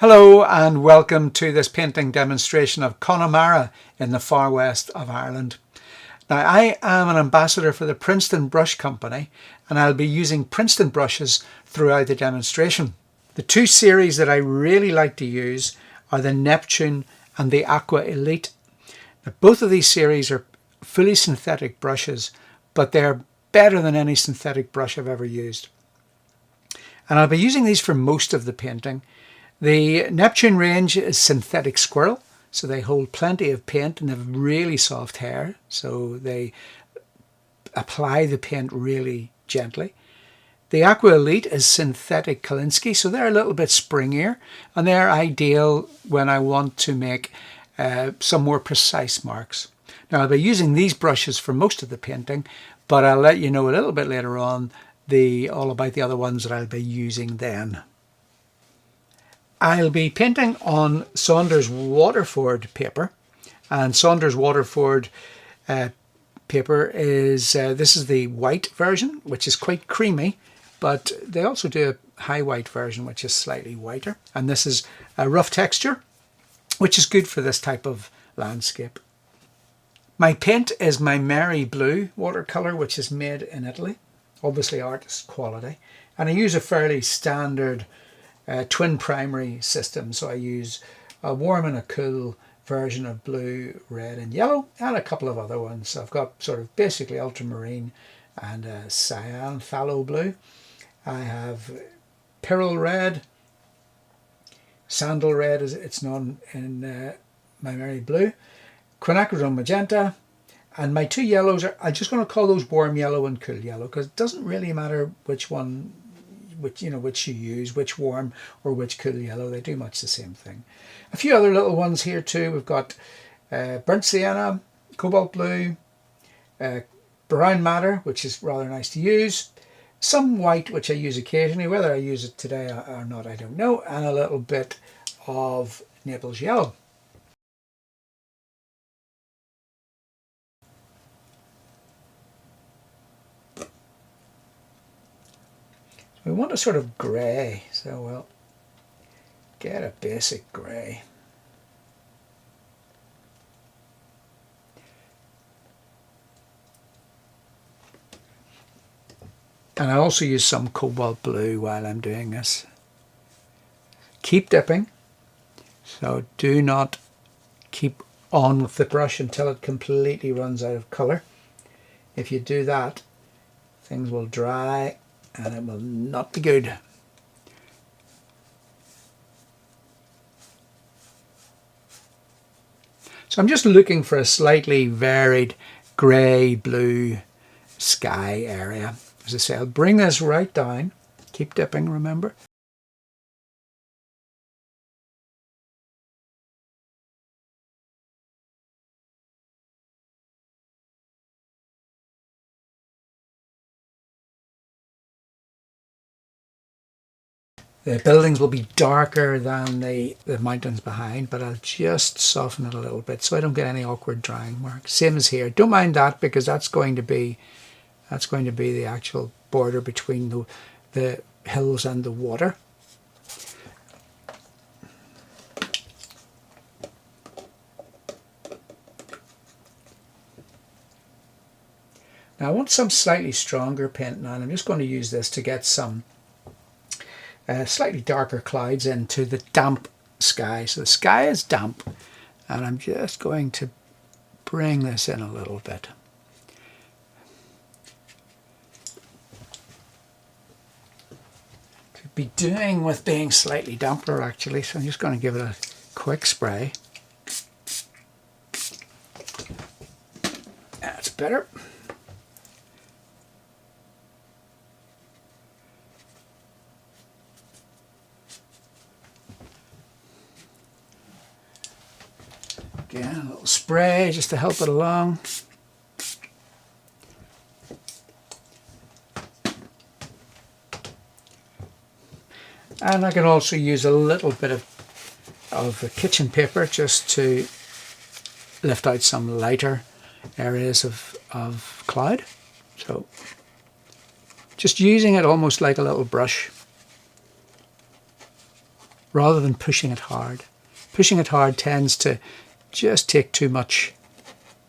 Hello and welcome to this painting demonstration of Connemara in the far west of Ireland. Now I am an ambassador for the Princeton Brush Company and I'll be using Princeton brushes throughout the demonstration. The two series that I really like to use are the Neptune and the Aqua Elite. Now, both of these series are fully synthetic brushes, but they're better than any synthetic brush I've ever used. And I'll be using these for most of the painting. The Neptune range is synthetic squirrel, so they hold plenty of paint and have really soft hair, so they apply the paint really gently. The Aqua Elite is synthetic Kolinsky, so they're a little bit springier, and they're ideal when I want to make some more precise marks. Now I'll be using these brushes for most of the painting, but I'll let you know a little bit later on all about the other ones that I'll be using then. I'll be painting on Saunders Waterford paper, and Saunders Waterford paper is, this is the white version, which is quite creamy, but they also do a high white version, which is slightly whiter. And this is a rough texture, which is good for this type of landscape. My paint is my Mary Blue watercolour, which is made in Italy, obviously artist quality. And I use a fairly standard twin primary system, so I use a warm and a cool version of blue, red and yellow, and a couple of other ones. So I've got sort of basically ultramarine and cyan, phthalo blue. I have Pyrrole red, sandal red as it's known in my Mary Blue, quinacridone magenta, and my two yellows I'm just going to call those warm yellow and cool yellow, because it doesn't really matter which one, which you use, which warm or which cool yellow. They do much the same thing. A few other little ones here too. We've got burnt sienna, cobalt blue, brown madder, which is rather nice to use, some white, which I use occasionally. Whether I use it today or not, I don't know, and a little bit of Naples yellow. We want a sort of grey, so we'll get a basic grey. And I also use some cobalt blue while I'm doing this. Keep dipping, so do not keep on with the brush until it completely runs out of colour. If you do that, things will dry and it will not be good. So I'm just looking for a slightly varied grey, blue sky area. As I say, I'll bring this right down. Keep dipping, remember. The buildings will be darker than the mountains behind, but I'll just soften it a little bit so I don't get any awkward drying marks. Same as here. Don't mind that, because that's going to be the actual border between the hills and the water. Now I want some slightly stronger paint now, and I'm just going to use this to get some slightly darker clouds into the damp sky. So the sky is damp, and I'm just going to bring this in a little bit. Could be doing with being slightly damper actually, so I'm just going to give it a quick spray. That's better. Again, a little spray just to help it along. And I can also use a little bit of kitchen paper just to lift out some lighter areas of cloud. So just using it almost like a little brush. rather than pushing it hard. Pushing it hard tends to just take too much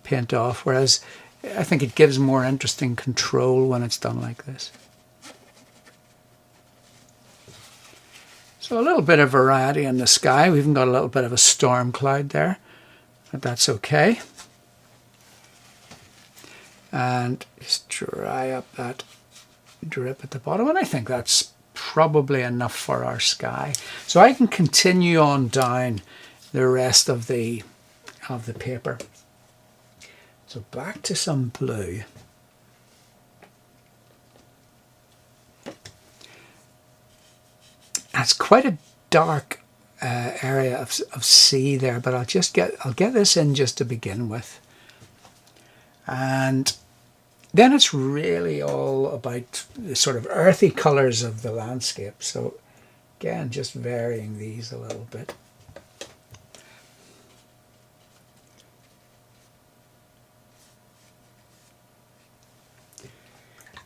paint off, whereas I think it gives more interesting control when it's done like this. So a little bit of variety in the sky. We've even got a little bit of a storm cloud there, but that's okay. And just dry up that drip at the bottom, and I think that's probably enough for our sky. So I can continue on down the rest of the paper. So back to some blue. It's quite a dark area of sea there, but I'll get this in just to begin with, and then it's really all about the sort of earthy colours of the landscape. So again, just varying these a little bit.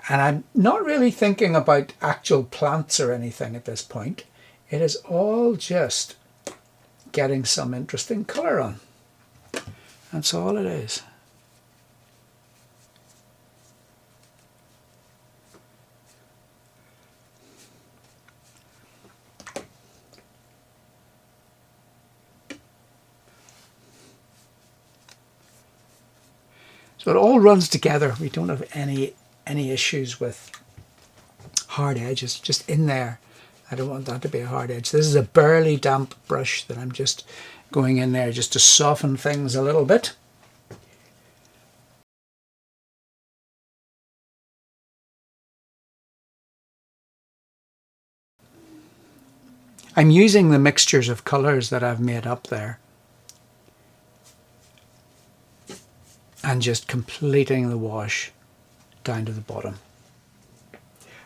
And I'm not really thinking about actual plants or anything at this point. It is all just getting some interesting colour on. That's all it is. So it all runs together. We don't have any issues with hard edges, just in there. I don't want that to be a hard edge. This is a barely damp brush that I'm just going in there just to soften things a little bit. I'm using the mixtures of colours that I've made up there and just completing the wash down to the bottom.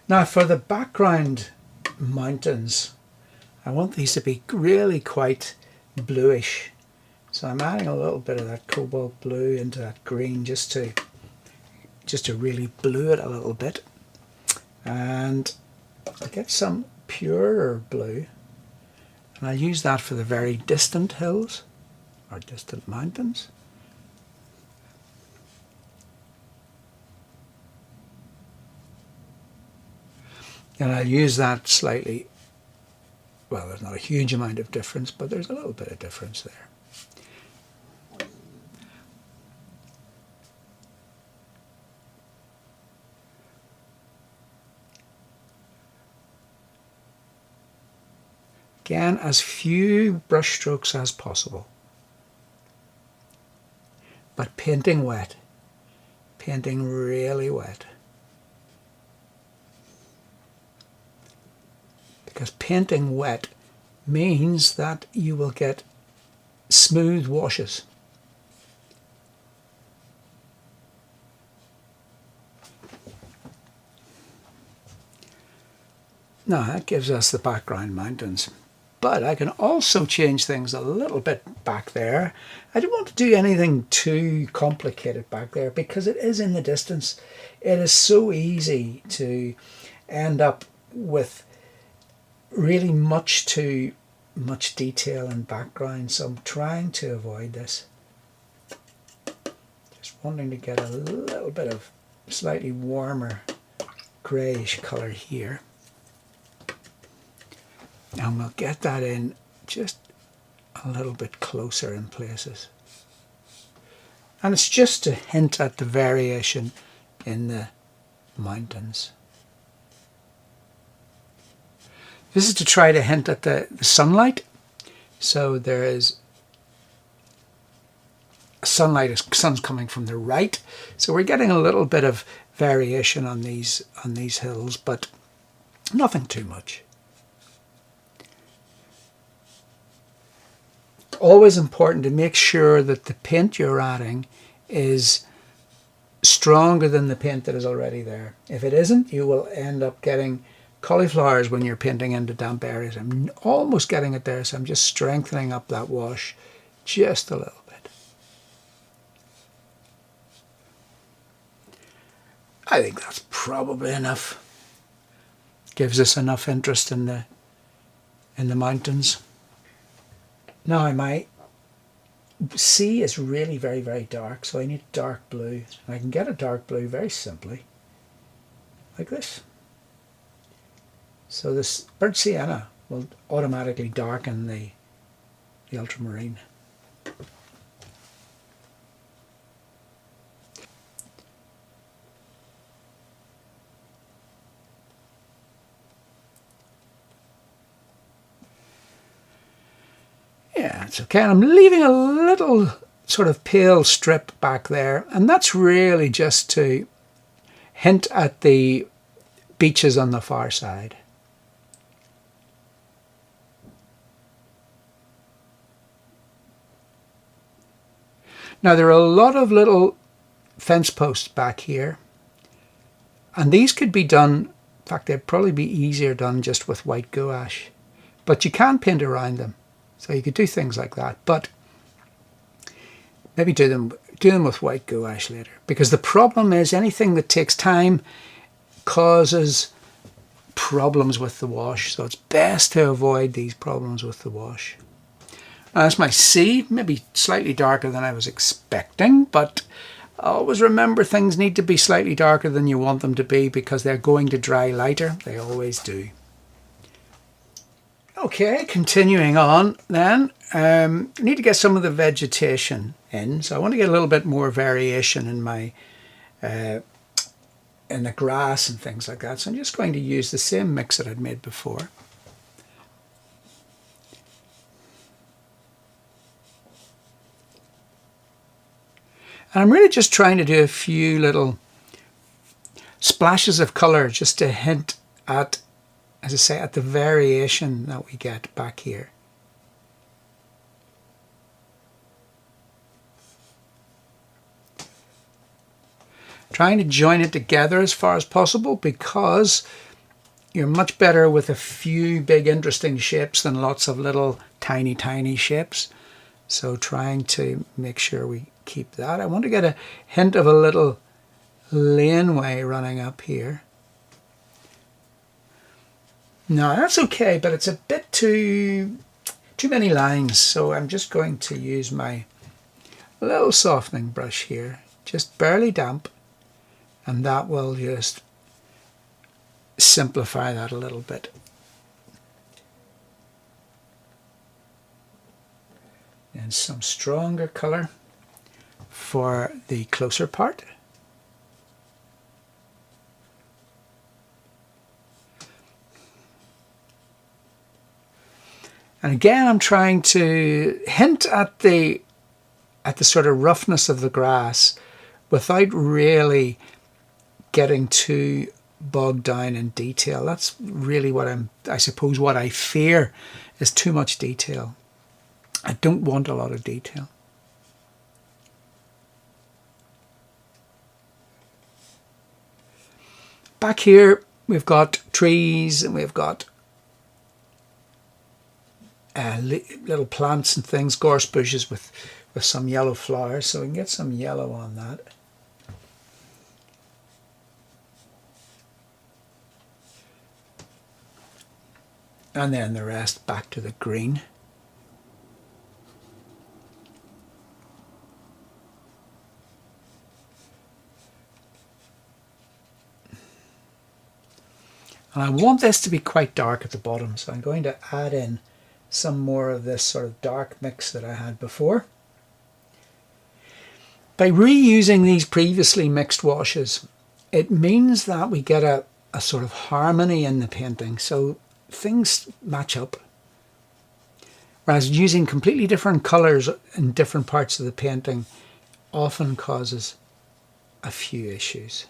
Now for the background mountains, I want these to be really quite bluish. So I'm adding a little bit of that cobalt blue into that green just to really blue it a little bit. And I'll get some purer blue, and I'll use that for the very distant hills or distant mountains. And I'll use that slightly, well, there's not a huge amount of difference, but there's a little bit of difference there. Again, as few brush strokes as possible, but painting wet, painting really wet. Because painting wet means that you will get smooth washes. Now that gives us the background mountains, but I can also change things a little bit back there. I don't want to do anything too complicated back there because it is in the distance. It is so easy to end up with really too much detail and background, so I'm trying to avoid this. Just wanting to get a little bit of slightly warmer greyish colour here. And we'll get that in just a little bit closer in places. And it's just to hint at the variation in the mountains. This is to try to hint at the sunlight. So there is sun's coming from the right. So we're getting a little bit of variation on these hills, but nothing too much. Always important to make sure that the paint you're adding is stronger than the paint that is already there. If it isn't, you will end up getting cauliflowers when you're painting into damp areas. I'm almost getting it there, so I'm just strengthening up that wash just a little bit. I think that's probably enough. Gives us enough interest in in the mountains. Now my sea is really very, very dark, so I need dark blue. And I can get a dark blue very simply, like this. So this burnt sienna will automatically darken the ultramarine. Yeah, it's okay. And I'm leaving a little sort of pale strip back there, and that's really just to hint at the beaches on the far side. Now there are a lot of little fence posts back here, and these could be done, in fact they'd probably be easier done just with white gouache, but you can paint around them, so you could do things like that, but maybe do them with white gouache later, because the problem is anything that takes time causes problems with the wash, so it's best to avoid these problems with the wash. Now that's my sea, maybe slightly darker than I was expecting, but always remember things need to be slightly darker than you want them to be because they're going to dry lighter. They always do. Okay, continuing on then. I need to get some of the vegetation in, so I want to get a little bit more variation in my in the grass and things like that. So I'm just going to use the same mix that I'd made before. And I'm really just trying to do a few little splashes of colour just to hint at, as I say, at the variation that we get back here. Trying to join it together as far as possible because you're much better with a few big interesting shapes than lots of little tiny shapes. So trying to make sure we keep that. I want to get a hint of a little laneway running up here. No, that's okay, but it's a bit too many lines, so I'm just going to use my little softening brush here, just barely damp, and that will just simplify that a little bit. And some stronger colour for the closer part. And again, I'm trying to hint at the sort of roughness of the grass without really getting too bogged down in detail. That's really what I suppose what I fear is too much detail. I don't want a lot of detail. Back here we've got trees and we've got little plants and things, gorse bushes with some yellow flowers, so we can get some yellow on that. And then the rest back to the green. And I want this to be quite dark at the bottom, so I'm going to add in some more of this sort of dark mix that I had before. By reusing these previously mixed washes, it means that we get a sort of harmony in the painting, so things match up. Whereas using completely different colours in different parts of the painting often causes a few issues.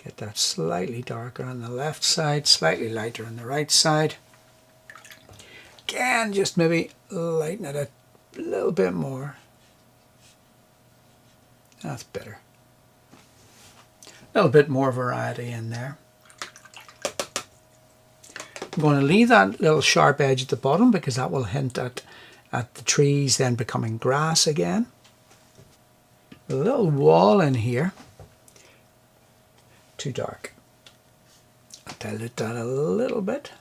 Get that slightly darker on the left side, slightly lighter on the right side. Again, just maybe lighten it a little bit more. That's better. A little bit more variety in there. I'm going to leave that little sharp edge at the bottom because that will hint at the trees then becoming grass again. A little wall in here. Too dark. I'll dilute that a little bit.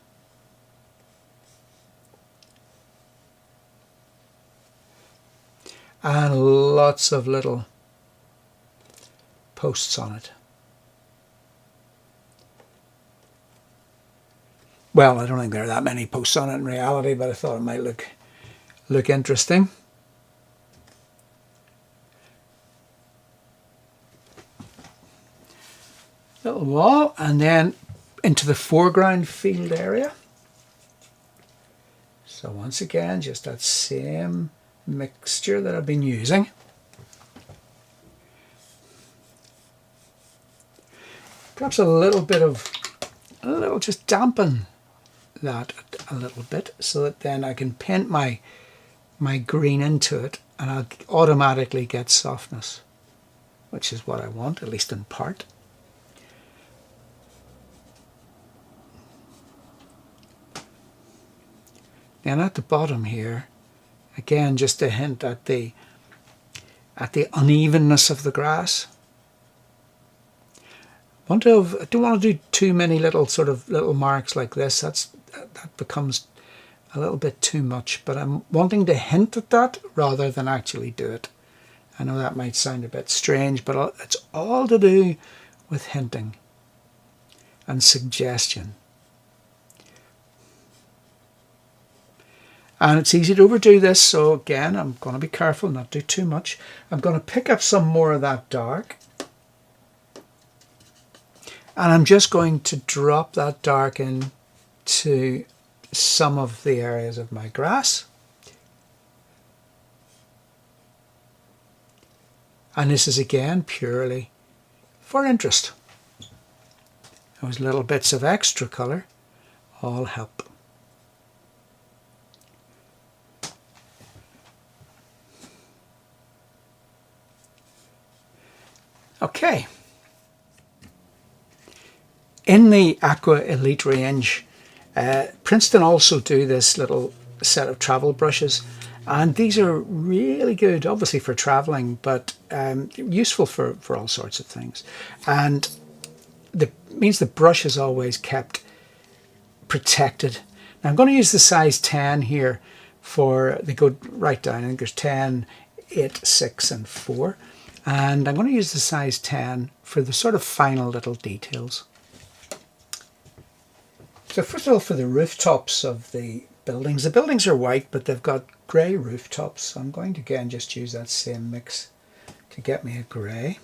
and lots of little posts on it. Well, I don't think there are that many posts on it in reality, but I thought it might look interesting. Little wall, and then into the foreground field area. So once again, just that same mixture that I've been using. Perhaps just dampen that a little bit so that then I can paint my green into it and I'll automatically get softness, which is what I want, at least in part. And at the bottom here, again, just a hint at the unevenness of the grass. I don't want to do too many little marks like this. That becomes a little bit too much, but I'm wanting to hint at that rather than actually do it. I know that might sound a bit strange, but it's all to do with hinting and suggestion. And it's easy to overdo this, so again, I'm going to be careful not to do too much. I'm going to pick up some more of that dark. And I'm just going to drop that dark into some of the areas of my grass. And this is again purely for interest. Those little bits of extra colour all help. Okay. In the Aqua Elite range, Princeton also do this little set of travel brushes, and these are really good, obviously for traveling, but useful for all sorts of things. And it means the brush is always kept protected. Now I'm going to use the size 10 here for, they go right down, I think there's 10, 8, 6 and 4. And I'm going to use the size 10 for the sort of final little details. So first of all, for the rooftops of the buildings are white, but they've got grey rooftops. So I'm going to again just use that same mix to get me a grey.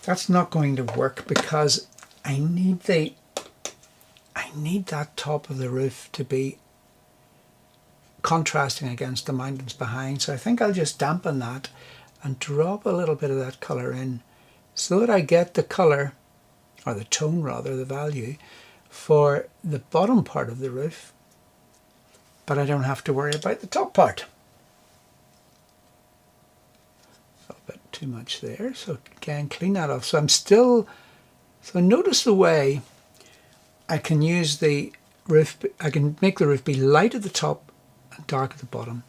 That's not going to work because I need that top of the roof to be contrasting against the mountains behind. So I think I'll just dampen that and drop a little bit of that colour in so that I get the colour, or the tone rather, the value, for the bottom part of the roof, but I don't have to worry about the top part. A little bit too much there, so again, clean that off. So notice the way I can use the roof, I can make the roof be light at the top and dark at the bottom.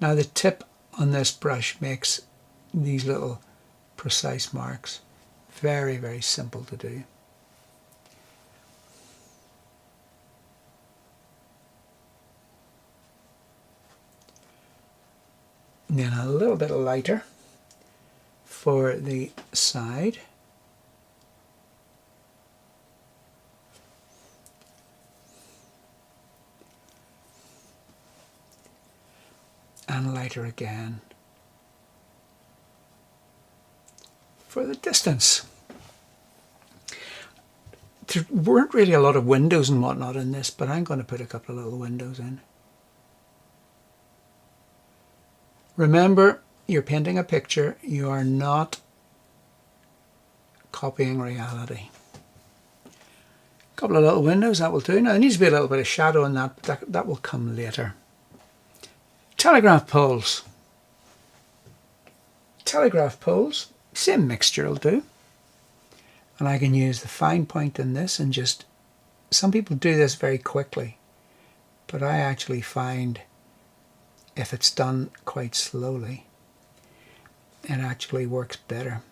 Now the tip on this brush makes these little precise marks. Very, very simple to do. And then a little bit lighter for the side. And lighter again for the distance. There weren't really a lot of windows and whatnot in this, but I'm going to put a couple of little windows in. Remember, you're painting a picture, you are not copying reality. A couple of little windows, that will do. Now there needs to be a little bit of shadow in that, but that will come later. Telegraph poles. Telegraph poles, same mixture will do. And I can use the fine point in this and just, some people do this very quickly, but I actually find if it's done quite slowly, it actually works better.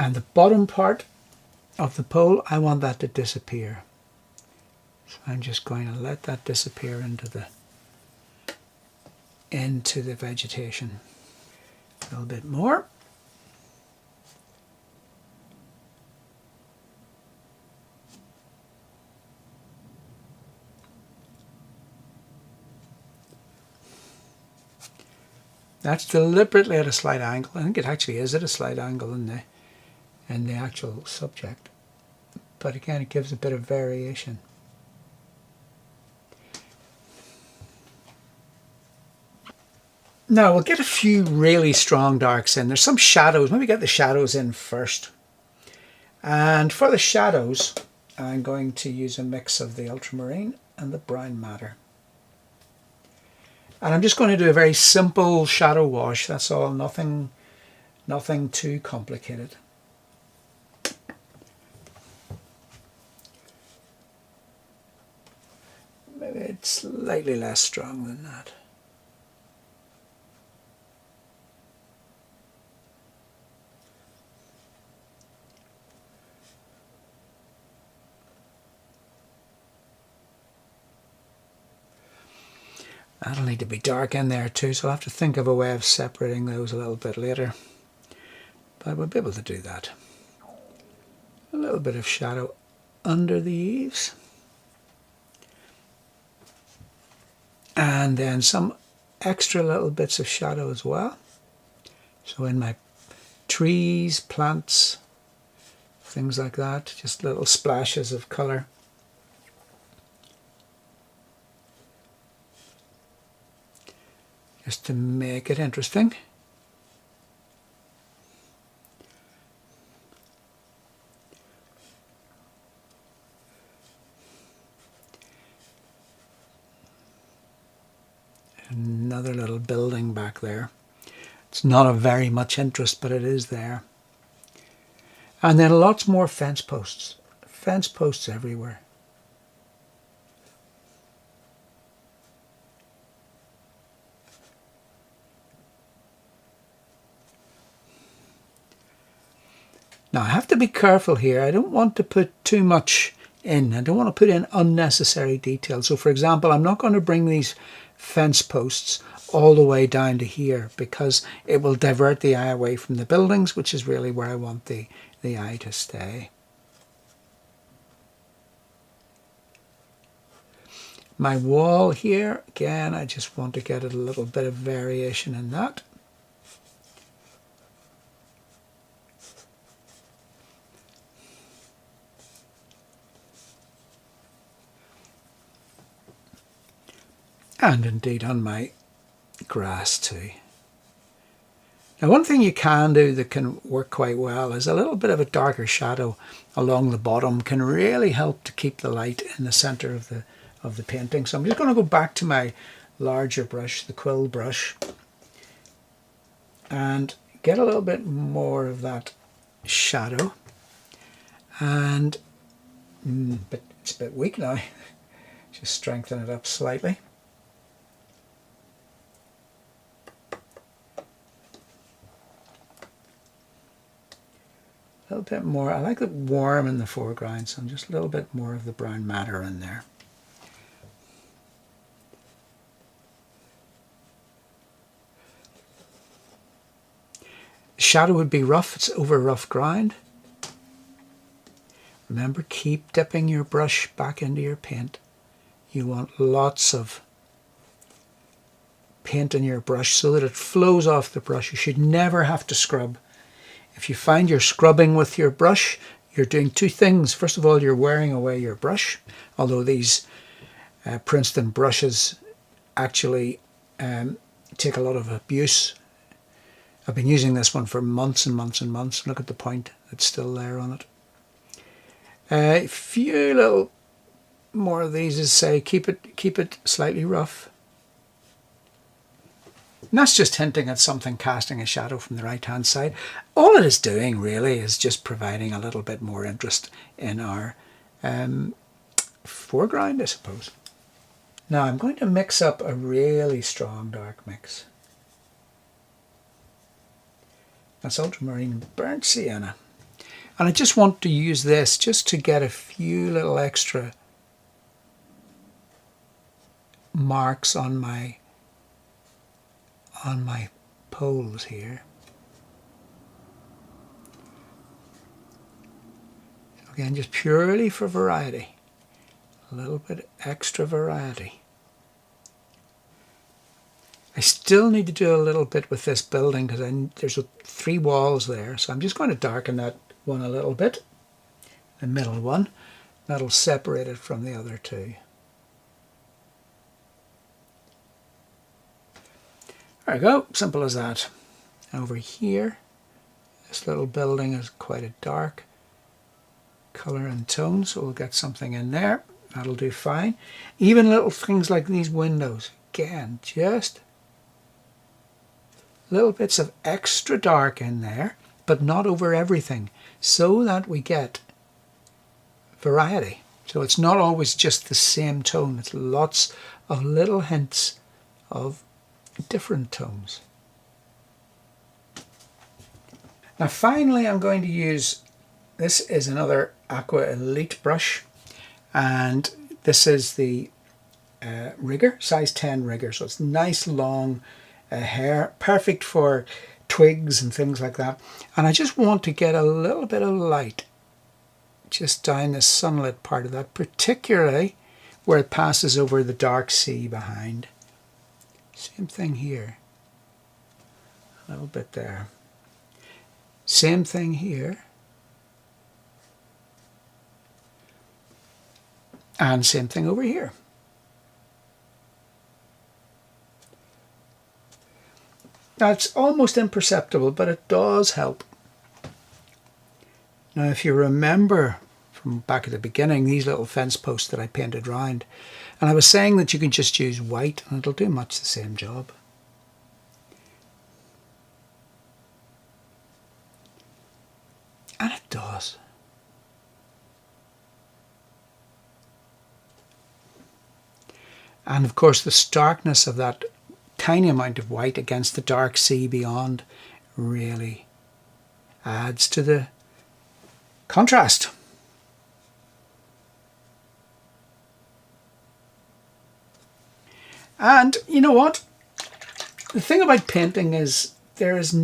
And the bottom part of the pole, I want that to disappear. So I'm just going to let that disappear into the vegetation. A little bit more. That's deliberately at a slight angle. I think it actually is at a slight angle in the actual subject. But again, it gives a bit of variation. Now we'll get a few really strong darks in. There's some shadows. Maybe get the shadows in first. And for the shadows, I'm going to use a mix of the ultramarine and the brown matter. And I'm just going to do a very simple shadow wash. That's all. Nothing too complicated. Maybe it's slightly less strong than that. That'll need to be dark in there too, so I'll have to think of a way of separating those a little bit later. But we'll be able to do that. A little bit of shadow under the eaves. And then some extra little bits of shadow as well. So in my trees, plants, things like that, just little splashes of colour. Just to make it interesting. Another little building back there. It's not of very much interest, but it is there. And then lots more fence posts. Fence posts everywhere. Now I have to be careful here. I don't want to put too much in. I don't want to put in unnecessary detail. So for example, I'm not going to bring these fence posts all the way down to here because it will divert the eye away from the buildings, which is really where I want the eye to stay. My wall here, again, I just want to get a little bit of variation in that. And indeed on my grass too. Now one thing you can do that can work quite well is a little bit of a darker shadow along the bottom can really help to keep the light in the center of the painting. So I'm just going to go back to my larger brush, the quill brush, and get a little bit more of that shadow. And but it's a bit weak now. Just strengthen it up slightly. A little bit more. I like it warm in the foreground, so just a little bit more of the brown matter in there. Shadow would be rough. It's over rough ground. Remember, keep dipping your brush back into your paint. You want lots of paint in your brush so that it flows off the brush. You should never have to scrub. If you find you're scrubbing with your brush, you're doing two things. First of all, you're wearing away your brush, although these Princeton brushes actually take a lot of abuse. I've been using this one for months and months and months. Look at the point that's still there on it. A few little more of these is say keep it slightly rough. And that's just hinting at something casting a shadow from the right hand side. All it is doing really is just providing a little bit more interest in our foreground, I suppose. Now I'm going to mix up a really strong dark mix. That's ultramarine and burnt sienna. And I just want to use this just to get a few little extra marks on my poles here. Again, just purely for variety. A little bit extra variety. I still need to do a little bit with this building because there's 3 walls there. So I'm just going to darken that one a little bit. The middle one. That'll separate it from the other 2. There we go. Simple as that. Over here, this little building is quite a dark color and tone, so we'll get something in there. That'll do fine. Even little things like these windows, again, just little bits of extra dark in there, but not over everything, so that we get variety. So it's not always just the same tone, it's lots of little hints of different tones. Now finally I'm going to use, this is another Aqua Elite brush, and this is the rigger, size 10 rigger, so it's nice long hair, perfect for twigs and things like that. And I just want to get a little bit of light just down the sunlit part of that, particularly where it passes over the dark sea behind. Same thing here, a little bit there. Same thing here. And same thing over here. Now it's almost imperceptible, but it does help. Now if you remember from back at the beginning, these little fence posts that I painted round, and I was saying that you can just use white and it'll do much the same job. And it does. And of course the starkness of that tiny amount of white against the dark sea beyond really adds to the contrast. And you know what? The thing about painting is there is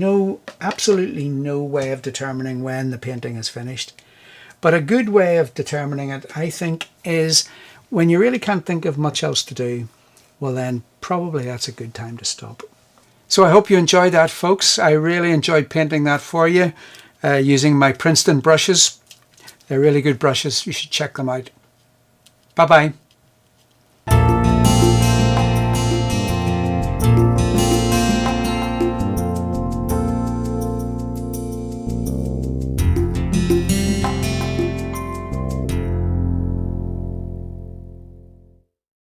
absolutely no way of determining when the painting is finished. But a good way of determining it, I think, is when you really can't think of much else to do, well then probably that's a good time to stop. So I hope you enjoyed that, folks. I really enjoyed painting that for you using my Princeton brushes. They're really good brushes. You should check them out. Bye-bye.